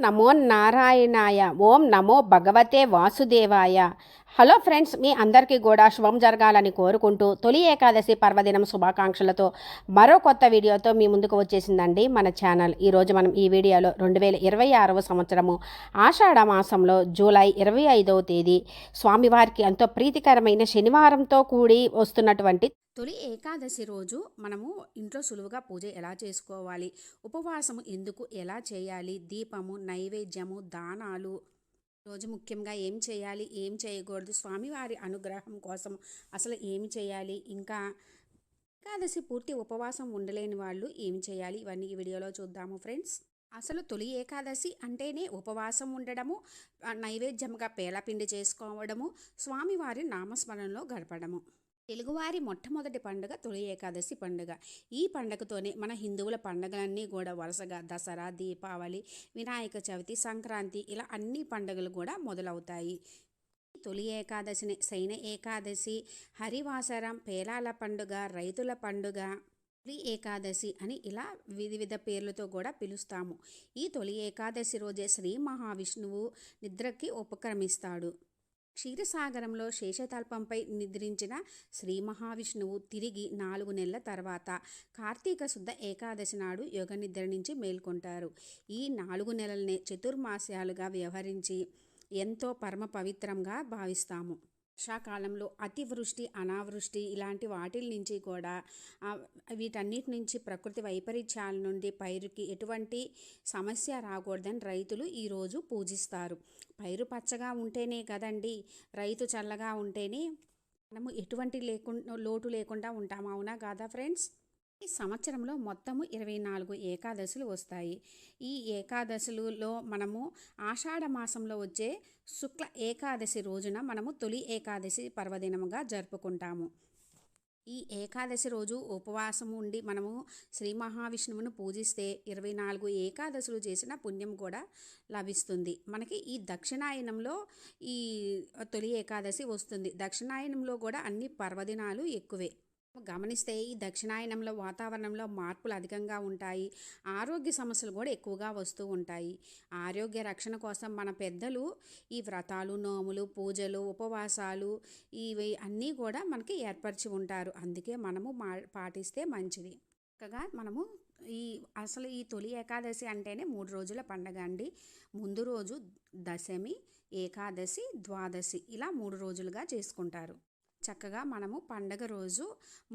నమో నారాయణాయ. ఓం నమో భగవతే వాసుదేవాయ. హలో ఫ్రెండ్స్, మీ అందరికీ కూడా శుభం జరగాలని కోరుకుంటూ తొలి ఏకాదశి పర్వదినం శుభాకాంక్షలతో మరో కొత్త వీడియోతో మీ ముందుకు వచ్చేసిందండి మన ఛానల్. ఈరోజు మనం ఈ వీడియోలో 2026వ సంవత్సరము ఆషాఢ మాసంలో జూలై 25వ తేదీ స్వామివారికి ఎంతో ప్రీతికరమైన శనివారంతో కూడి వస్తున్నటువంటి తొలి ఏకాదశి రోజు మనము ఇంట్లో సులువుగా పూజ ఎలా చేసుకోవాలి, ఉపవాసము ఎందుకు ఎలా చేయాలి, దీపము, నైవేద్యము, దానాలు, రోజు ముఖ్యంగా ఏం చేయాలి, ఏం చేయకూడదు, స్వామివారి అనుగ్రహం కోసం అసలు ఏం చేయాలి, ఇంకా ఏకాదశి పూర్తి ఉపవాసం ఉండలేని వాళ్ళు ఏం చేయాలి, ఇవన్నీ ఈ వీడియోలో చూద్దాము ఫ్రెండ్స్. అసలు తొలి ఏకాదశి అంటేనే ఉపవాసం ఉండడము, నైవేద్యంగా పేలపిండి చేసుకోవడము, స్వామివారి నామస్మరణలో గడపడము. తెలుగువారి మొట్టమొదటి పండుగ తొలి ఏకాదశి పండుగ. ఈ పండుగతోనే మన హిందువుల పండుగలన్నీ కూడా వరుసగా దసరా, దీపావళి, వినాయక చవితి, సంక్రాంతి ఇలా అన్ని పండుగలు కూడా మొదలవుతాయి. తొలి ఏకాదశిని శయన ఏకాదశి, హరివాసరం, పేలాల పండుగ, రైతుల పండుగ, తొలి ఏకాదశి అని ఇలా వివిధ పేర్లతో కూడా పిలుస్తాము. ఈ తొలి ఏకాదశి రోజే శ్రీ మహావిష్ణువు నిద్రకి ఉపక్రమిస్తాడు. క్షీరసాగరంలో శేషతల్పంపై నిద్రించిన శ్రీ మహావిష్ణువు తిరిగి 4 నెలల తర్వాత కార్తీక శుద్ధ ఏకాదశి నాడు యోగ నిద్ర నుంచి మేల్కొంటారు. ఈ 4 నెలలనే చతుర్మాస్యాలుగా వ్యవహరించి ఎంతో పరమ పవిత్రంగా భావిస్తాము. వర్షాకాలంలో అతివృష్టి, అనావృష్టి ఇలాంటి వాటి నుంచి కూడా వీటన్నిటి నుంచి ప్రకృతి వైపరీత్యాల నుండి పైరుకి ఎటువంటి సమస్య రాకూడదని రైతులు ఈరోజు పూజిస్తారు. పైరు పచ్చగా ఉంటేనే కదండి, రైతు చల్లగా ఉంటేనే మనము ఎటువంటి లోటు లేకుండా ఉంటాము, అవునా కాదా ఫ్రెండ్స్? ఈ సంవత్సరంలో మొత్తము 24 ఏకాదశులు వస్తాయి. ఈ ఏకాదశులలో మనము ఆషాఢ మాసంలో వచ్చే శుక్ల ఏకాదశి రోజున మనము తొలి ఏకాదశి పర్వదినముగా జరుపుకుంటాము. ఈ ఏకాదశి రోజు ఉపవాసం ఉండి మనము శ్రీ మహావిష్ణువును పూజిస్తే 24 ఏకాదశులు చేసిన పుణ్యం కూడా లభిస్తుంది. మనకి ఈ దక్షిణాయనంలో ఈ తొలి ఏకాదశి వస్తుంది. దక్షిణాయనంలో కూడా అన్ని పర్వదినాలు ఎక్కువే. గమనిస్తే ఈ దక్షిణాయనంలో వాతావరణంలో మార్పులు అధికంగా ఉంటాయి. ఆరోగ్య సమస్యలు కూడా ఎక్కువగా వస్తూ ఉంటాయి. ఆరోగ్య రక్షణ కోసం మన పెద్దలు ఈ వ్రతాలు, నోములు, పూజలు, ఉపవాసాలు ఇవి అన్నీ కూడా మనకి ఏర్పరిచి ఉంటారు. అందుకే మనము పాటిస్తే మంచిది. చక్కగా మనము అసలు ఈ తొలి ఏకాదశి అంటేనే 3 రోజుల పండగ అండి. ముందు రోజు దశమి, ఏకాదశి, ద్వాదశి ఇలా 3 రోజులుగా చేసుకుంటారు. చక్కగా మనము పండగ రోజు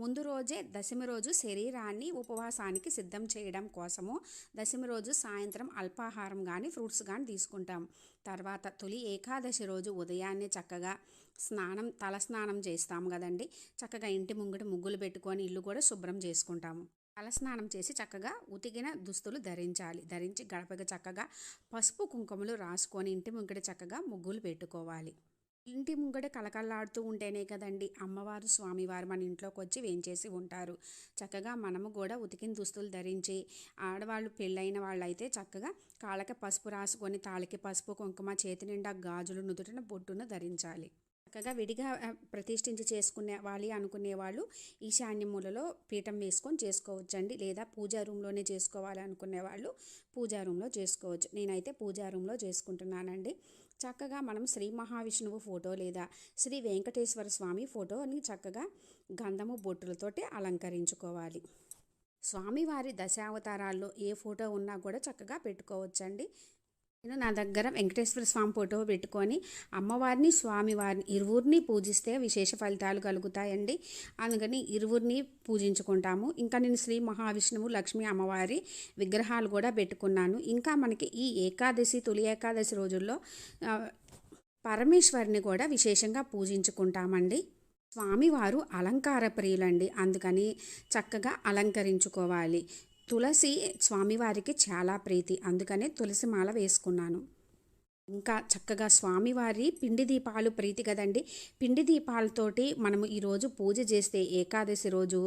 ముందు రోజే దశమి రోజు శరీరాన్ని ఉపవాసానికి సిద్ధం చేయడం కోసము దశమి రోజు సాయంత్రం అల్పాహారం కానీ ఫ్రూట్స్ కానీ తీసుకుంటాం. తర్వాత తొలి ఏకాదశి రోజు ఉదయాన్నే చక్కగా తల స్నానం చేస్తాము కదండి. చక్కగా ఇంటి ముంగట ముగ్గులు పెట్టుకొని ఇల్లు కూడా శుభ్రం చేసుకుంటాము. తలస్నానం చేసి చక్కగా ఉతికిన దుస్తులు ధరించి గడపగా చక్కగా పసుపు కుంకుమలు రాసుకొని ఇంటి ముంగట చక్కగా ముగ్గులు పెట్టుకోవాలి. ఇంటి ముంగట కలకల్లాడుతూ ఉంటేనే కదండి అమ్మవారు, స్వామివారు మన ఇంట్లోకి వచ్చి వేంచేసి ఉంటారు. చక్కగా మనము కూడా ఉతికిన దుస్తులు ధరించి, ఆడవాళ్ళు పెళ్ళైన వాళ్ళైతే చక్కగా కాళ్ళకి పసుపు రాసుకొని తాళికి పసుపు కుంకుమ, చేతి నిండా గాజులు, నుదుటిన బొట్టును ధరించాలి. చక్కగా విడిగా ప్రతిష్ఠించి చేసుకునే అనుకునే వాళ్ళు ఈశాన్యములలో పీఠం వేసుకొని చేసుకోవచ్చండి. లేదా పూజా రూమ్లోనే చేసుకోవాలి అనుకునే వాళ్ళు పూజా రూమ్లో చేసుకోవచ్చు. నేనైతే పూజా రూమ్లో చేసుకుంటున్నానండి. చక్కగా మనం శ్రీ మహావిష్ణువు ఫోటో లేదా శ్రీ వెంకటేశ్వర స్వామి ఫోటోని చక్కగా గంధము బొట్టులతోటి అలంకరించుకోవాలి. స్వామివారి దశావతారాల్లో ఏ ఫోటో ఉన్నా కూడా చక్కగా పెట్టుకోవచ్చండి. నేను నా దగ్గర వెంకటేశ్వర స్వామి ఫోటో పెట్టుకొని అమ్మవారిని, స్వామివారిని ఇరువురిని పూజిస్తే విశేష ఫలితాలు కలుగుతాయండి. అందుకని ఇరువురిని పూజించుకుంటాము. ఇంకా నేను శ్రీ మహావిష్ణువు, లక్ష్మీ అమ్మవారి విగ్రహాలు కూడా పెట్టుకున్నాను. ఇంకా మనకి ఈ ఏకాదశి, తొలి ఏకాదశి రోజుల్లో పరమేశ్వరిని కూడా విశేషంగా పూజించుకుంటామండి. స్వామివారు అలంకార ప్రియులండి, అందుకని చక్కగా అలంకరించుకోవాలి. తులసి స్వామివారికి చాలా ప్రీతి, అందుకనే తులసి మాల వేసుకున్నాను. ఇంకా చక్కగా స్వామివారి పిండి దీపాలు ప్రీతి కదండి. పిండి దీపాలతోటి మనము ఈరోజు పూజ చేస్తే ఏకాదశి రోజు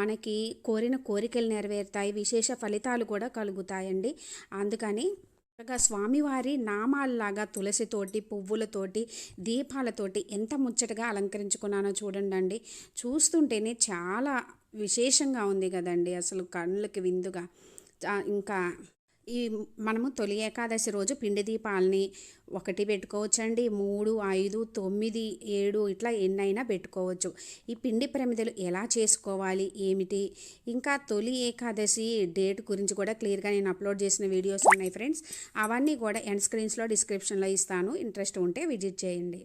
మనకి కోరిన కోరికలు నెరవేరుతాయి, విశేష ఫలితాలు కూడా కలుగుతాయండి. అందుకని చక్కగా స్వామివారి నామాల్లాగా తులసితోటి, పువ్వులతోటి, దీపాలతోటి ఎంత ముచ్చటగా అలంకరించుకున్నానో చూడండి. చూస్తుంటేనే చాలా విశేషంగా ఉంది కదండి, అసలు కళ్ళకి విందుగా. ఇంకా ఈ మనము తొలి ఏకాదశి రోజు పిండి దీపాలని 1 పెట్టుకోవచ్చండి, 3, 5, 9, 7 ఇట్లా ఎన్నైనా పెట్టుకోవచ్చు. ఈ పిండి ప్రమిదలు ఎలా చేసుకోవాలి ఏమిటి, ఇంకా తొలి ఏకాదశి డేట్ గురించి కూడా క్లియర్గా నేను అప్లోడ్ చేసిన వీడియోస్ ఉన్నాయి ఫ్రెండ్స్. అవన్నీ కూడా ఎండ్ స్క్రీన్స్లో డిస్క్రిప్షన్లో ఇస్తాను, ఇంట్రెస్ట్ ఉంటే విజిట్ చేయండి.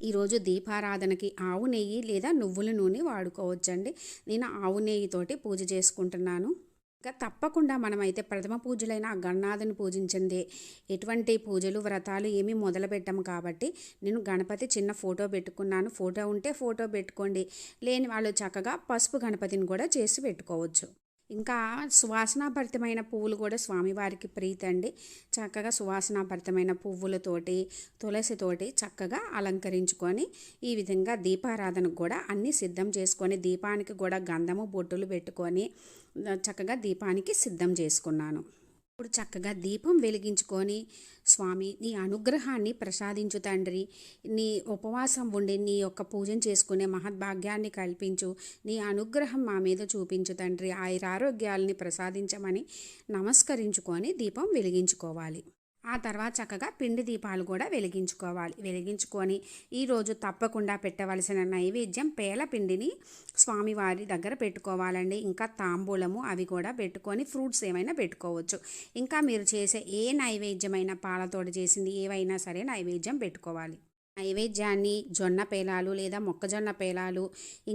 ఈరోజు దీపారాధనకి ఆవు నెయ్యి లేదా నువ్వుల నూనె వాడుకోవచ్చండి. నేను ఆవు నెయ్యితోటి పూజ చేసుకుంటున్నాను. ఇంకా తప్పకుండా మనమైతే ప్రథమ పూజలైన ఆ గణనాథుని పూజించిందే, ఎటువంటి పూజలు వ్రతాలు ఏమీ మొదలు పెట్టాము కాబట్టి నేను గణపతి చిన్న ఫోటో పెట్టుకున్నాను. ఫోటో ఉంటే ఫోటో పెట్టుకోండి, లేని వాళ్ళు చక్కగా పసుపు గణపతిని కూడా చేసి పెట్టుకోవచ్చు. ఇంకా సువాసనాభరితమైన పువ్వులు కూడా స్వామివారికి ప్రీతి అండి. చక్కగా సువాసనాభరితమైన పువ్వులతోటి తులసితోటి చక్కగా అలంకరించుకొని ఈ విధంగా దీపారాధనకు కూడా అన్నీ సిద్ధం చేసుకొని, దీపానికి కూడా గంధము బొట్టులు పెట్టుకొని చక్కగా దీపానికి సిద్ధం చేసుకున్నాను. ఇప్పుడు చక్కగా దీపం వెలిగించుకొని, స్వామి నీ అనుగ్రహాన్ని ప్రసాదించు తండ్రి, నీ ఉపవాసం ఉండి నీ యొక్క పూజను చేసుకునే మహద్భాగ్యాన్ని కల్పించు, నీ అనుగ్రహం మా మీద చూపించు తండ్రి, ఆయురారోగ్యాలని ప్రసాదించమని నమస్కరించుకొని దీపం వెలిగించుకోవాలి. ఆ తర్వాత చక్కగా పిండి దీపాలు కూడా వెలిగించుకొని ఈరోజు తప్పకుండా పెట్టవలసిన నైవేద్యం పేల పిండిని స్వామివారి దగ్గర పెట్టుకోవాలండి. ఇంకా తాంబూలము అవి కూడా పెట్టుకొని ఫ్రూట్స్ ఏమైనా పెట్టుకోవచ్చు. ఇంకా మీరు చేసే ఏ నైవేద్యమైనా పాలతోటి చేసింది ఏవైనా సరే నైవేద్యం పెట్టుకోవాలి. నైవేద్యాన్ని జొన్న పేలాలు లేదా మొక్కజొన్న పేలాలు,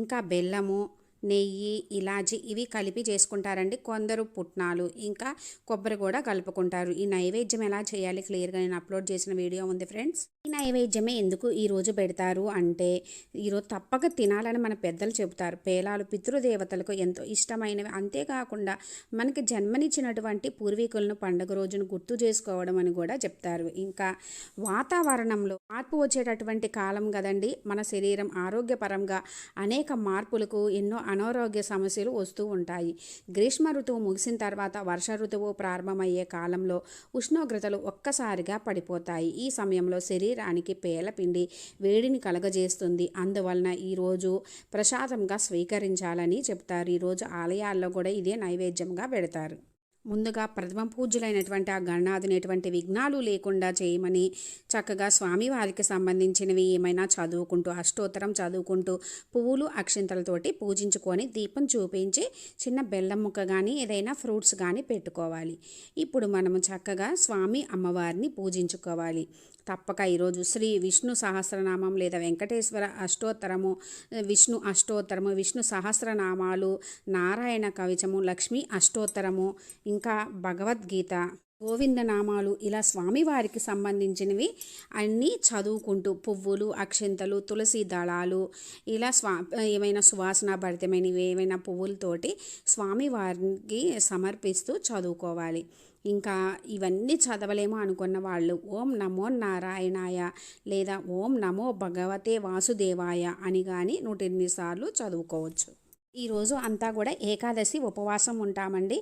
ఇంకా బెల్లము, నెయ్యి, ఇలాచి ఇవి కలిపి చేసుకుంటారండి. కొందరు పుట్నాలు ఇంకా కొబ్బరి కూడా కలుపుకుంటారు. ఈ నైవేద్యం ఎలా చేయాలి క్లియర్గా నేను అప్లోడ్ చేసిన వీడియో ఉంది ఫ్రెండ్స్. ఈ నైవేద్యమే ఎందుకు ఈరోజు పెడతారు అంటే, ఈరోజు తప్పక తినాలని మన పెద్దలు చెబుతారు. పేలాలు పితృదేవతలకు ఎంతో ఇష్టమైనవి, అంతేకాకుండా మనకి జన్మనిచ్చినటువంటి పూర్వీకులను పండుగ రోజును గుర్తు చేసుకోవడం అని కూడా చెప్తారు. ఇంకా వాతావరణంలో మార్పు వచ్చేటటువంటి కాలం కదండి. మన శరీరం ఆరోగ్యపరంగా అనేక మార్పులకు ఎన్నో అనారోగ్య సమస్యలు వస్తూ ఉంటాయి. గ్రీష్మ ఋతువు ముగిసిన తర్వాత వర్ష ఋతువు ప్రారంభమయ్యే కాలంలో ఉష్ణోగ్రతలు ఒక్కసారిగా పడిపోతాయి. ఈ సమయంలో శరీరానికి పేలపిండి వేడిని కలగజేస్తుంది. అందువలన ఈరోజు ప్రసాదంగా స్వీకరించాలని చెప్తారు. ఈరోజు ఆలయాల్లో కూడా ఇదే నైవేద్యంగా పెడతారు. ముందుగా ప్రథమ పూజ్యులైనటువంటి ఆ గణనాథుని ఎటువంటి విఘ్నాలు లేకుండా చేయమని చక్కగా స్వామివారికి సంబంధించినవి ఏమైనా చదువుకుంటూ, అష్టోత్తరం చదువుకుంటూ, పువ్వులు అక్షింతలతోటి పూజించుకొని దీపం చూపించి చిన్న బెల్లం ముక్క కానీ ఏదైనా ఫ్రూట్స్ కానీ పెట్టుకోవాలి. ఇప్పుడు మనము చక్కగా స్వామి అమ్మవారిని పూజించుకోవాలి. తప్పక ఈరోజు శ్రీ విష్ణు సహస్రనామం లేదా వెంకటేశ్వర అష్టోత్తరము, విష్ణు అష్టోత్తరము, విష్ణు సహస్రనామాలు, నారాయణ కవచము, లక్ష్మీ అష్టోత్తరము, ఇంకా భగవద్గీత, గోవిందనామాలు ఇలా స్వామివారికి సంబంధించినవి అన్నీ చదువుకుంటూ పువ్వులు, అక్షింతలు, తులసి దళాలు ఇలా ఏమైనా సువాసనాభరితమైనవి ఏమైనా పువ్వులతోటి స్వామివారికి సమర్పిస్తూ చదువుకోవాలి. ఇంకా ఇవన్నీ చదవలేము అనుకున్న వాళ్ళు ఓం నమో నారాయణాయ లేదా ఓం నమో భగవతే వాసుదేవాయ అని కానీ 108 సార్లు చదువుకోవచ్చు. ఈరోజు అంతా కూడా ఏకాదశి ఉపవాసం ఉంటామండి.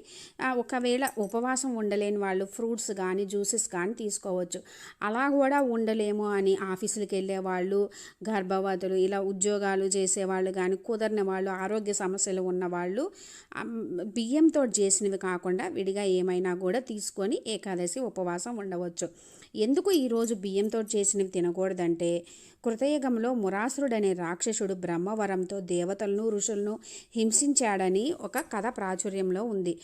ఒకవేళ ఉపవాసం ఉండలేని వాళ్ళు ఫ్రూట్స్ కానీ జ్యూసెస్ కానీ తీసుకోవచ్చు. అలా కూడా ఉండలేము అని ఆఫీసులకు వెళ్ళే వాళ్ళు, గర్భవతులు, ఇలా ఉద్యోగాలు చేసేవాళ్ళు కానీ, కుదరని వాళ్ళు, ఆరోగ్య సమస్యలు ఉన్నవాళ్ళు బియ్యంతో చేసినవి కాకుండా విడిగా ఏమైనా కూడా తీసుకొని ఏకాదశి ఉపవాసం ఉండవచ్చు. ఎందుకు ఈరోజు బియ్యంతో చేసినవి తినకూడదంటే, కృతయుగంలో మురాసురుడనే రాక్షసుడు బ్రహ్మవరంతో దేవతలను ఋషులను హింసించాడని ఒక కథ ప్రాచుర్యంలో ఉంది.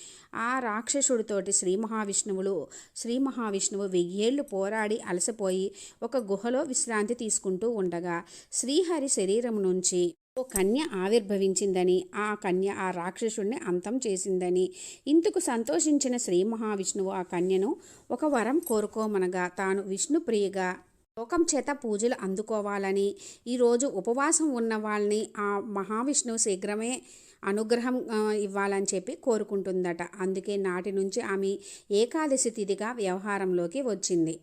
ఆ రాక్షసుడితోటి శ్రీ మహావిష్ణువు 1000 ఏళ్ళు పోరాడి అలసిపోయి ఒక గుహలో విశ్రాంతి తీసుకుంటూ ఉండగా శ్రీహరి శరీరం నుంచి ఓ కన్య ఆవిర్భవించిందని, ఆ కన్య ఆ రాక్షసుడిని అంతం చేసిందని, ఇందుకు సంతోషించిన శ్రీ మహావిష్ణువు ఆ కన్యను ఒక వరం కోరుకోమనగా తాను విష్ణుప్రియగా లోకం చేత పూజలు అందుకోవాలని, ఈరోజు ఉపవాసం ఉన్న వాళ్ళని ఆ మహావిష్ణువు శీఘ్రమే అనుగ్రహం ఇవ్వాలని చెప్పి కోరుకుంటుందట. అందుకే నాటి నుంచి ఆమె ఏకాదశి తిథిగా వ్యవహారంలోకి వచ్చింది.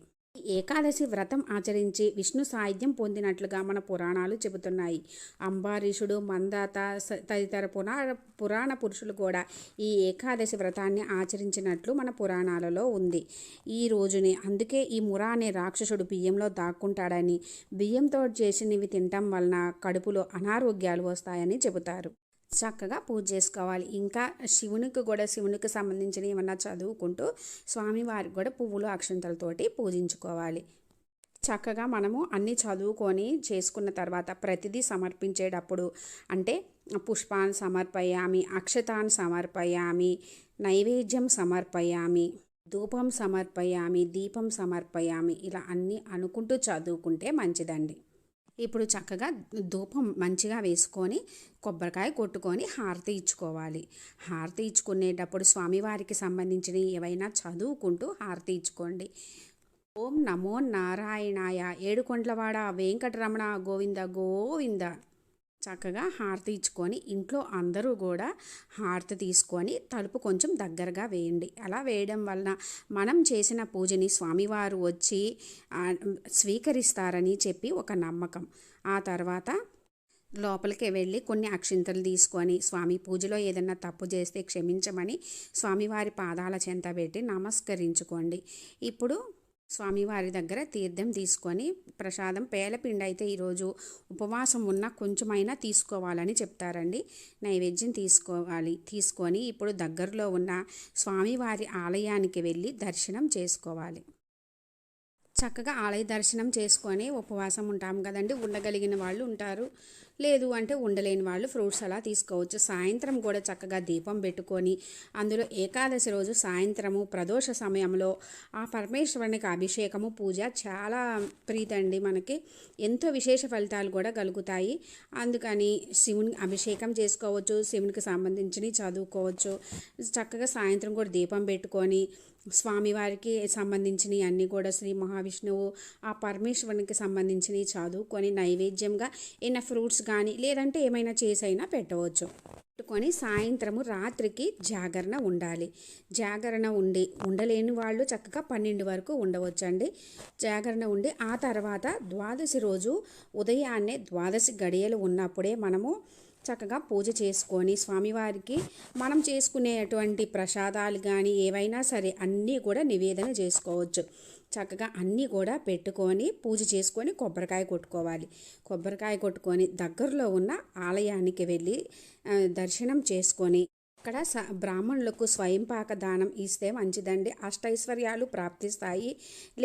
ఏకాదశి వ్రతం ఆచరించి విష్ణు సాయుధ్యం పొందినట్లుగా మన పురాణాలు చెబుతున్నాయి. అంబారీషుడు, మందాత తదితర పురాణ పురుషులు కూడా ఈ ఏకాదశి వ్రతాన్ని ఆచరించినట్లు మన పురాణాలలో ఉంది. ఈ రోజుని అందుకే ఈ మురా అనే రాక్షసుడు బియ్యంలో దాక్కుంటాడని, బియ్యంతో చేసినవి తినటం వలన కడుపులో అనారోగ్యాలు వస్తాయని చెబుతారు. చక్కగా పూజ చేసుకోవాలి. ఇంకా శివునికి సంబంధించిన ఏమన్నా చదువుకుంటూ స్వామివారికి కూడా పువ్వులు అక్షంతలతోటి పూజించుకోవాలి. చక్కగా మనము అన్నీ చదువుకొని చేసుకున్న తర్వాత ప్రతిదీ సమర్పించేటప్పుడు అంటే పుష్పాన్ని సమర్పయామి, అక్షతాన్ని సమర్పయామి, నైవేద్యం సమర్పయామి, ధూపం సమర్పయామి, దీపం సమర్పయామి, ఇలా అన్నీ అనుకుంటూ చదువుకుంటే మంచిదండి. ఇప్పుడు చక్కగా ధూపం మంచిగా వేసుకొని కొబ్బరికాయ కొట్టుకొని హారతి ఇచ్చుకోవాలి. హారతి ఇచ్చుకునేటప్పుడు స్వామివారికి సంబంధించినవి ఏవైనా చదువుకుంటూ హారతి ఇచ్చుకోండి. ఓం నమో నారాయణాయ, ఏడుకొండలవాడ వెంకటరమణ గోవింద గోవింద. చక్కగా హారతి ఇచ్చుకొని ఇంట్లో అందరూ కూడా హారతి తీసుకొని తలుపు కొంచెం దగ్గరగా వేయండి. అలా వేయడం వలన మనం చేసిన పూజని స్వామివారు వచ్చి స్వీకరిస్తారని చెప్పి ఒక నమ్మకం. ఆ తర్వాత లోపలికి వెళ్ళి కొన్ని అక్షింతలు తీసుకొని స్వామి పూజలో ఏదైనా తప్పు చేస్తే క్షమించమని స్వామివారి పాదాల చెంత పెట్టి నమస్కరించుకోండి. ఇప్పుడు స్వామివారి దగ్గర తీర్థం తీసుకొని ప్రసాదం పేలపిండి అయితే ఈరోజు ఉపవాసం ఉన్న కొంచెమైనా తీసుకోవాలని చెప్తారండి. నైవేద్యం తీసుకొని ఇప్పుడు దగ్గరలో ఉన్న స్వామివారి ఆలయానికి వెళ్ళి దర్శనం చేసుకోవాలి. చక్కగా ఆలయ దర్శనం చేసుకొని ఉపవాసం ఉంటాం కదండి. ఉండగలిగిన వాళ్ళు ఉంటారు, లేదు అంటే ఉండలేని వాళ్ళు ఫ్రూట్స్ అలా తీసుకోవచ్చు. సాయంత్రం కూడా చక్కగా దీపం పెట్టుకొని అందులో ఏకాదశి రోజు సాయంత్రము ప్రదోష సమయంలో ఆ పరమేశ్వరునికి అభిషేకము పూజ చాలా ప్రీతండి. మనకి ఎంతో విశేష ఫలితాలు కూడా కలుగుతాయి. అందుకని శివుని అభిషేకం చేసుకోవచ్చు, శివునికి సంబంధించినవి చదువుకోవచ్చు. చక్కగా సాయంత్రం కూడా దీపం పెట్టుకొని స్వామివారికి సంబంధించినవి అన్నీ కూడా శ్రీ మహావిష్ణువు ఆ పరమేశ్వరునికి సంబంధించినవి చదువుకొని నైవేద్యంగా ఏమైనా ఫ్రూట్స్ కానీ లేదంటే ఏమైనా చేసైనా పెట్టవచ్చు. పెట్టుకొని సాయంత్రము రాత్రికి జాగరణ ఉండాలి. జాగరణ ఉండలేని వాళ్ళు చక్కగా 12 వరకు ఉండవచ్చండి. జాగరణ ఉండి ఆ తర్వాత ద్వాదశి రోజు ఉదయాన్నే ద్వాదశి గడియలు ఉన్నప్పుడే మనము చక్కగా పూజ చేసుకొని స్వామివారికి మనం చేసుకునేటువంటి ప్రసాదాలు కానీ ఏవైనా సరే అన్నీ కూడా నివేదన చేసుకోవచ్చు. చక్కగా అన్నీ కూడా పెట్టుకొని పూజ చేసుకొని కొబ్బరికాయ కొట్టుకోవాలి. కొబ్బరికాయ కొట్టుకొని దగ్గరలో ఉన్న ఆలయానికి వెళ్ళి దర్శనం చేసుకొని అక్కడ బ్రాహ్మణులకు స్వయంపాక దానం ఇస్తే మంచిదండి. అష్టైశ్వర్యాలు ప్రాప్తిస్తాయి.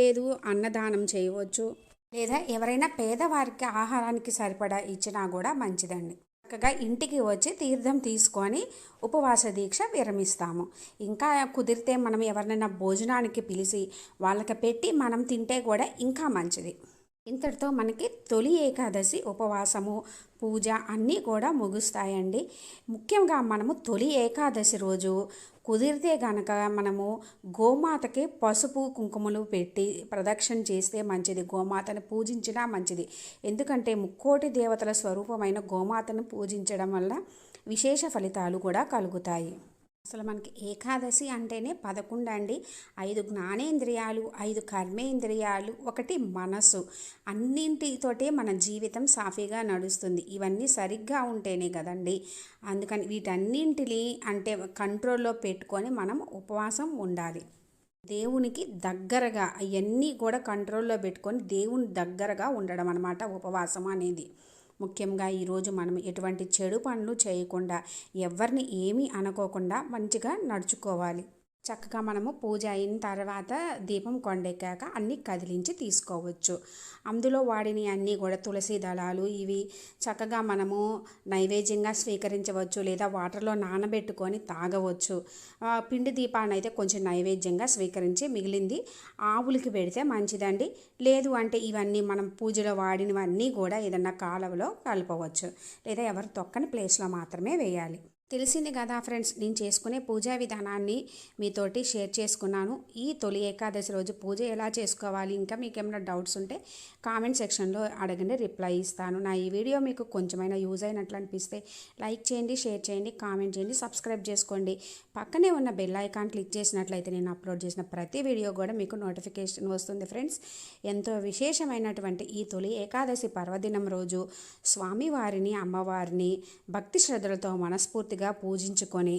లేదు అన్నదానం చేయవచ్చు, లేదా ఎవరైనా పేదవారికి ఆహారానికి సరిపడా ఇచ్చినా కూడా మంచిదండి. చక్కగా ఇంటికి వచ్చి తీర్థం తీసుకొని ఉపవాస దీక్ష విరమిస్తాము. ఇంకా కుదిరితే మనం ఎవరినైనా భోజనానికి పిలిచి వాళ్ళకి పెట్టి మనం తింటే కూడా ఇంకా మంచిది. ఇంతటితో మనకి తొలి ఏకాదశి ఉపవాసము పూజ అన్నీ కూడా ముగుస్తాయండి. ముఖ్యంగా మనము తొలి ఏకాదశి రోజు కుదిరితే గనక మనము గోమాతకి పసుపు కుంకుమలు పెట్టి ప్రదక్షిణ చేస్తే మంచిది. గోమాతను పూజించినా మంచిది. ఎందుకంటే ముక్కోటి దేవతల స్వరూపమైన గోమాతను పూజించడం వల్ల విశేష ఫలితాలు కూడా కలుగుతాయి. అసలు మనకి ఏకాదశి అంటేనే 11 అండి. 5 జ్ఞానేంద్రియాలు, 5 కర్మేంద్రియాలు, 1 మనసు, అన్నింటితోటే మన జీవితం సాఫీగా నడుస్తుంది. ఇవన్నీ సరిగ్గా ఉంటేనే కదండి. అందుకని వీటన్నింటిని అంటే కంట్రోల్లో పెట్టుకొని మనం ఉపవాసం ఉండాలి. దేవునికి దగ్గరగా అవన్నీ కూడా కంట్రోల్లో పెట్టుకొని దేవుని దగ్గరగా ఉండడం అన్నమాట ఉపవాసం అనేది. ముఖ్యంగా ఈరోజు మనం ఎటువంటి చెడు పనులు చేయకుండా ఎవరిని ఏమీ అనుకోకుండా మంచిగా నడుచుకోవాలి. చక్కగా మనము పూజ అయిన తర్వాత దీపం కొండెక్కాక అన్నీ కదిలించి తీసుకోవచ్చు. అందులో వాడిని అన్నీ కూడా తులసి దళాలు ఇవి చక్కగా మనము నైవేద్యంగా స్వీకరించవచ్చు, లేదా వాటర్లో నానబెట్టుకొని తాగవచ్చు. పిండి దీపాన్ని అయితే కొంచెం నైవేద్యంగా స్వీకరించి మిగిలింది ఆవులకి పెడితే మంచిదండి. లేదు అంటే ఇవన్నీ మనం పూజలో వాడినవన్నీ కూడా ఏదన్నా కాలువలో కలపవచ్చు, లేదా ఎవరు తొక్కని ప్లేస్లో మాత్రమే వేయాలి. తెలిసింది కదా ఫ్రెండ్స్, నేను చేసుకునే పూజా విధానాన్ని మీతోటి షేర్ చేసుకున్నాను. ఈ తొలి ఏకాదశి రోజు పూజ ఎలా చేసుకోవాలి, ఇంకా మీకు ఏమైనా డౌట్స్ ఉంటే కామెంట్ సెక్షన్లో అడగండి, రిప్లై ఇస్తాను. నా ఈ వీడియో మీకు కొంచెమైనా యూజ్ అయినట్లు అనిపిస్తే లైక్ చేయండి, షేర్ చేయండి, కామెంట్ చేయండి, సబ్స్క్రైబ్ చేసుకోండి. పక్కనే ఉన్న బెల్ ఐకాన్ క్లిక్ చేసినట్లయితే నేను అప్లోడ్ చేసిన ప్రతి వీడియో కూడా మీకు నోటిఫికేషన్ వస్తుంది. ఫ్రెండ్స్, ఎంతో విశేషమైనటువంటి ఈ తొలి ఏకాదశి పర్వదినం రోజు స్వామివారిని అమ్మవారిని భక్తి శ్రద్ధలతో మనస్ఫూర్తిగా పూజించుకొని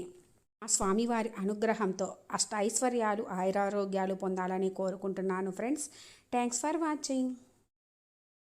ఆ స్వామివారి అనుగ్రహంతో అష్ట ఐశ్వర్యాలు ఆయురారోగ్యాలు పొందాలని కోరుకుంటున్నాను. Friends, thanks for watching.